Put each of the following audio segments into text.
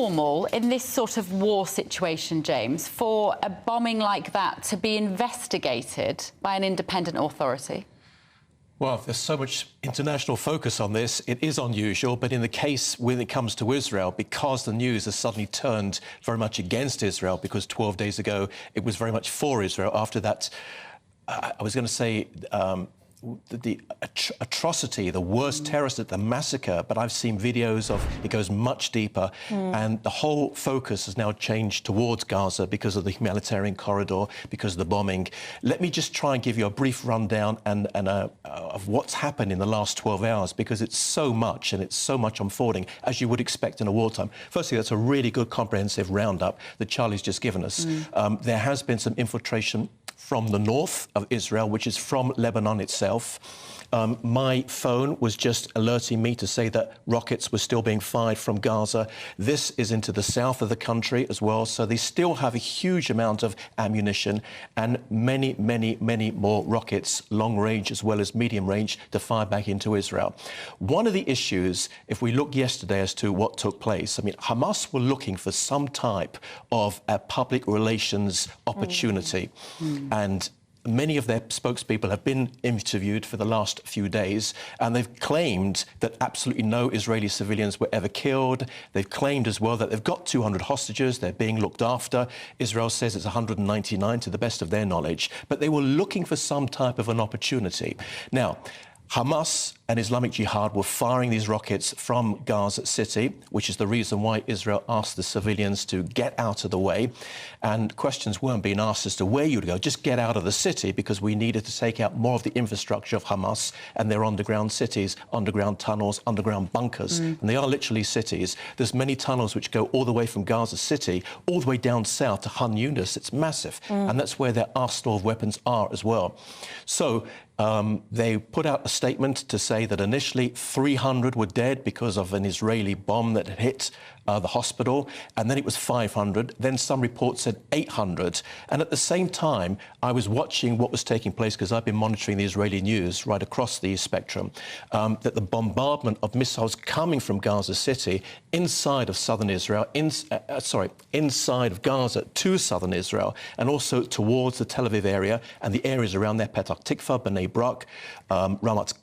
normal in this sort of war situation, James, for a bombing like that to be investigated by an independent authority? Well, there's so much international focus on this, it is unusual, but in the case when it comes to Israel, because the news has suddenly turned very much against Israel, because 12 days ago it was very much for Israel, after that, I was going to say, the atrocity, the worst terrorist, the massacre, but I've seen videos of it goes much deeper, and the whole focus has now changed towards Gaza because of the humanitarian corridor, because of the bombing. Let me just try and give you a brief rundown of what's happened in the last 12 hours, because it's so much, and it's so much unfolding, as you would expect in a wartime. Firstly, that's a really good comprehensive roundup that Charlie's just given us. There has been some infiltration from the north of Israel, which is from Lebanon itself. My phone was just alerting me to say that rockets were still being fired from Gaza. This is into the south of the country as well, so they still have a huge amount of ammunition and many, many, many more rockets, long range as well as medium range, to fire back into Israel. One of the issues, if we look yesterday as to what took place, I mean, Hamas were looking for some type of a public relations opportunity. And many of their spokespeople have been interviewed for the last few days, and they've claimed that absolutely no Israeli civilians were ever killed. They've claimed as well that they've got 200 hostages, they're being looked after. Israel says it's 199 to the best of their knowledge, but they were looking for some type of an opportunity. Now, Hamas and Islamic Jihad were firing these rockets from Gaza City, which is the reason why Israel asked the civilians to get out of the way. And questions weren't being asked as to where you'd go. Just get out of the city, because we needed to take out more of the infrastructure of Hamas and their underground cities, underground tunnels, underground bunkers. And they are literally cities. There's many tunnels which go all the way from Gaza City, all the way down south to Han Yunis. It's massive. And that's where their arsenal of weapons are as well. So they put out a statement to say that initially 300 were dead because of an Israeli bomb that had hit the hospital, and then it was 500. Then some reports said 800. And at the same time, I was watching what was taking place, because I've been monitoring the Israeli news right across the spectrum, that the bombardment of missiles coming from Gaza City inside of southern Israel, inside of Gaza to southern Israel, and also towards the Tel Aviv area and the areas around there, Petah Tikva, Bnei Brak, Ramat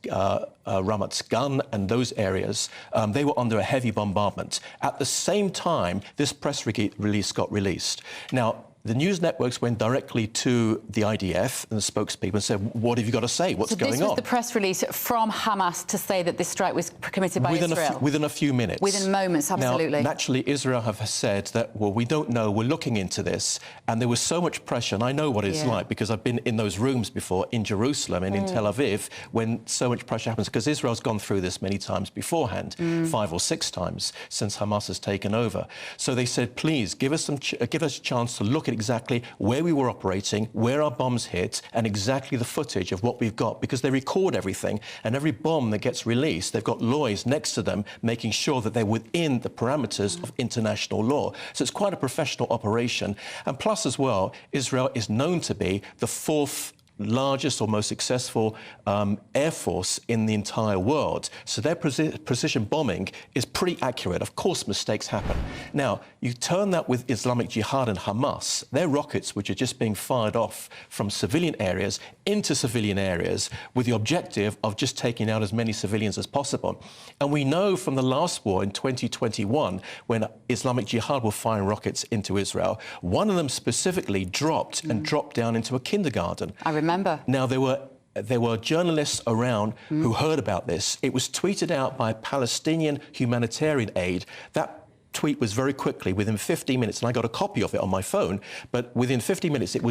Gan, and those areas, they were under a heavy bombardment. At the same time, this press release got released. Now, the news networks went directly to the IDF and the spokespeople and said, what have you got to say? What's going on? So this was the press release from Hamas to say that this strike was committed by Israel? Within a few minutes. Within moments, absolutely. Now, naturally, Israel have said that, well, we don't know, we're looking into this. And there was so much pressure, and I know what it's like, because I've been in those rooms before in Jerusalem and in Tel Aviv, when so much pressure happens, because Israel's gone through this many times beforehand, 5 or 6 times since Hamas has taken over. So they said, please, give us a chance to look at exactly where we were operating, where our bombs hit, and exactly the footage of what we've got, because they record everything, and every bomb that gets released, they've got lawyers next to them making sure that they're within the parameters of international law. So it's quite a professional operation. And plus as well, Israel is known to be the 4th largest or most successful air force in the entire world. So their precision bombing is pretty accurate. Of course, mistakes happen. Now, you turn that with Islamic Jihad and Hamas, their rockets, which are just being fired off from civilian areas into civilian areas with the objective of just taking out as many civilians as possible. And we know from the last war in 2021, when Islamic Jihad were firing rockets into Israel, one of them specifically dropped down into a kindergarten. I remember. Now, there were journalists around who heard about this. It was tweeted out by Palestinian humanitarian aid. That tweet was very quickly, within 15 minutes, and I got a copy of it on my phone, but within 50 minutes it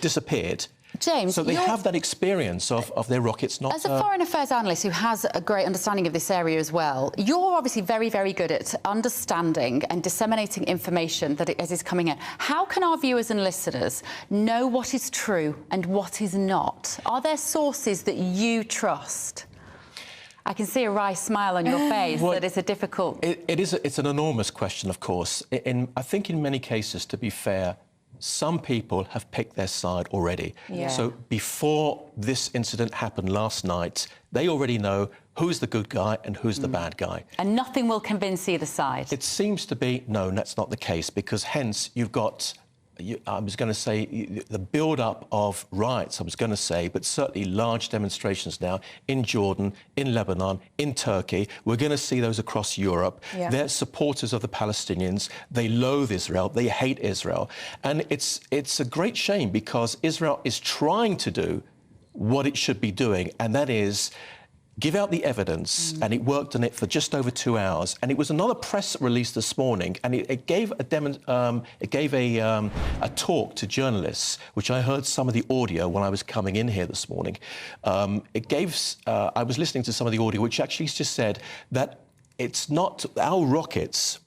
disappeared. James, so they have that experience of their rockets not... As a foreign affairs analyst who has a great understanding of this area as well, you're obviously very, very good at understanding and disseminating information that as is coming in. How can our viewers and listeners know what is true and what is not? Are there sources that you trust? I can see a wry smile on your face. Well, that it's a difficult... It's an enormous question, of course. I think in many cases, to be fair, some people have picked their side already. Yeah. So before this incident happened last night, they already know who's the good guy and who's the bad guy. And nothing will convince either side. It seems to be, no, that's not the case, because hence you've got, I was going to say, the build-up of riots, I was going to say, but certainly large demonstrations now in Jordan, in Lebanon, in Turkey. We're going to see those across Europe. Yeah. They're supporters of the Palestinians. They loathe Israel. They hate Israel. And it's a great shame, because Israel is trying to do what it should be doing, and that is give out the evidence, and it worked on it for just over 2 hours. And it was another press release this morning, and it gave a talk to journalists, which I heard some of the audio when I was coming in here this morning. I was listening to some of the audio, which actually just said that it's not our rockets,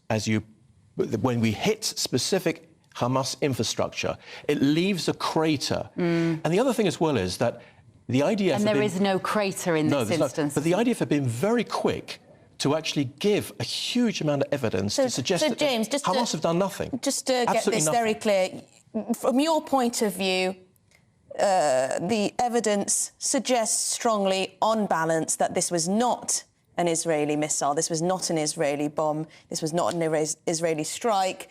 when we hit specific Hamas infrastructure, it leaves a crater. And the other thing as well is that the IDF... And there is no crater in this instance. But the IDF have been very quick to actually give a huge amount of evidence to suggest that James, Hamas have done nothing. Just to get this very clear, from your point of view, the evidence suggests strongly, on balance, that this was not an Israeli missile, this was not an Israeli bomb, this was not an Israeli strike.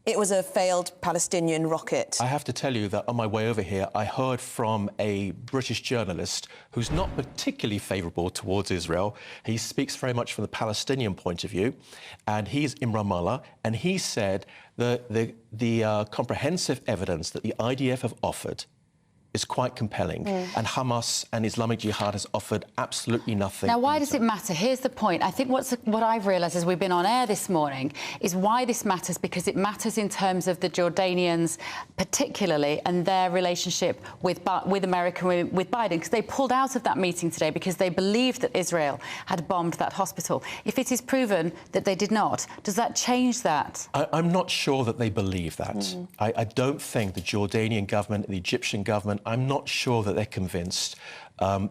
It was a failed Palestinian rocket. I have to tell you that on my way over here, I heard from a British journalist who's not particularly favourable towards Israel. He speaks very much from the Palestinian point of view, and he's in Ramallah, and he said the comprehensive evidence that the IDF have offered is quite compelling, and Hamas and Islamic Jihad has offered absolutely nothing. Now, why does it matter? Here's the point. I think what I've realised as we've been on air this morning is why this matters, because it matters in terms of the Jordanians particularly and their relationship with America, with Biden, because they pulled out of that meeting today because they believed that Israel had bombed that hospital. If it is proven that they did not, does that change that? I'm not sure that they believe that. I don't think the Jordanian government, the Egyptian government, I'm not sure that they're convinced.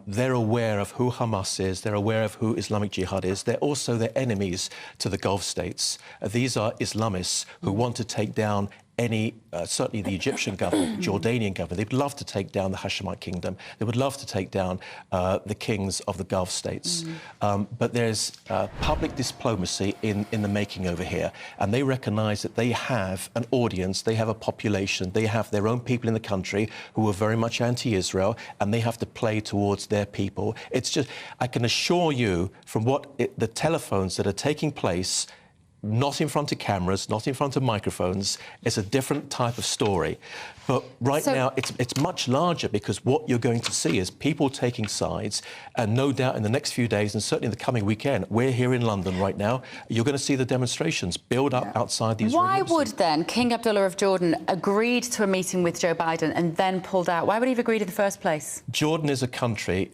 They're aware of who Hamas is. They're aware of who Islamic Jihad is. They're also their enemies to the Gulf states. These are Islamists who want to take down certainly the Egyptian government, Jordanian government. They'd love to take down the Hashemite kingdom. They would love to take down the kings of the Gulf states. But there's public diplomacy in the making over here. And they recognise that they have an audience, they have a population, they have their own people in the country who are very much anti-Israel, and they have to play towards their people. It's just, I can assure you from the telephones that are taking place, not in front of cameras, not in front of microphones. It's a different type of story. But right now, it's much larger, because what you're going to see is people taking sides, and no doubt in the next few days, and certainly in the coming weekend, we're here in London right now, you're going to see the demonstrations build up outside the Israeli embassy. Why would then King Abdullah of Jordan agreed to a meeting with Joe Biden and then pulled out? Why would he have agreed in the first place? Jordan is a country...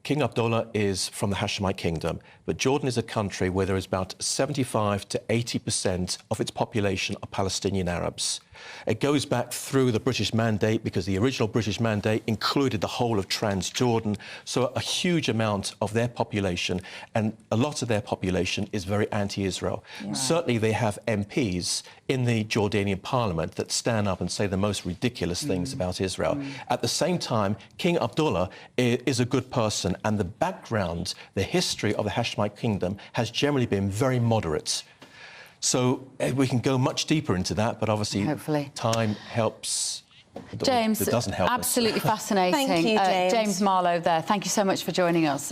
King Abdullah is from the Hashemite kingdom, but Jordan is a country where there is about 75 to 80% of its population are Palestinian Arabs. It goes back through the British Mandate, because the original British Mandate included the whole of Transjordan, so a huge amount of their population, and a lot of their population is very anti-Israel. Yeah. Certainly they have MPs in the Jordanian parliament that stand up and say the most ridiculous things about Israel. At the same time, King Abdullah is a good person, and the background, the history of the Hashemite kingdom has generally been very moderate. So we can go much deeper into that, but obviously time helps. James, it doesn't help absolutely us. Fascinating. Thank you, James. James Marlow there. Thank you so much for joining us.